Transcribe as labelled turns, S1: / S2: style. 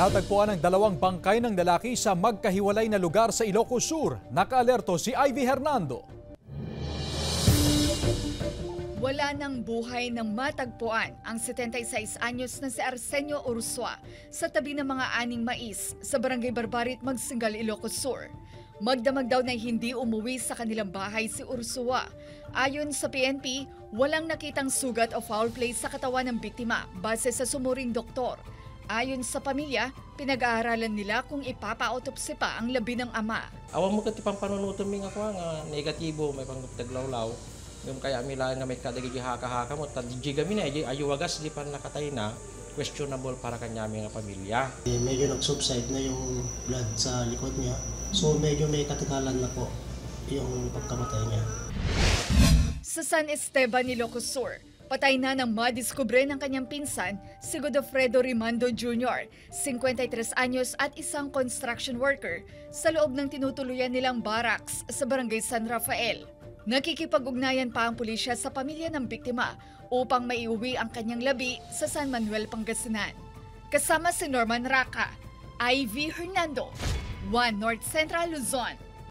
S1: Natagpuan ang dalawang bangkay ng lalaki sa magkahiwalay na lugar sa Ilocos Sur. Nakaalerto si Ivy Hernando.
S2: Wala ng buhay ng matagpuan ang 76 anyos na si Arsenio Ursua sa tabi ng mga aning mais sa Barangay Barbarit, Magsingal, Ilocos Sur. Magdamag daw na hindi umuwi sa kanilang bahay si Ursua. Ayon sa PNP, walang nakitang sugat o foul play sa katawan ng biktima base sa sumuring doktor. Ayon sa pamilya, pinag-aaralan nila kung ipapa-autopsy pa ang labi ng ama.
S3: Awan mo kati pang panunuto mi nga negatibo, may pangtaglawlaw. Yung kaya mi lang nga may kadagi haka-haka mo, tadji kami na, ayo wagas di pa nakatay na, questionable para kanya nga pamilya.
S4: Medyo nag-subside na yung blood sa likod niya, so medyo may katagalan na po yung pagkamatay niya.
S2: Sa San Esteban, Ilocos Sur, patay na nang madiskubre ng kanyang pinsan, si Godofredo Rimando Jr., 53 anyos at isang construction worker sa loob ng tinutuluyan nilang barracks sa Barangay San Rafael. Nakikipag-ugnayan pa ang pulisya sa pamilya ng biktima upang maiuwi ang kanyang labi sa San Manuel, Pangasinan. Kasama si Norman Raca, Ivy Hernando, 1 North Central Luzon.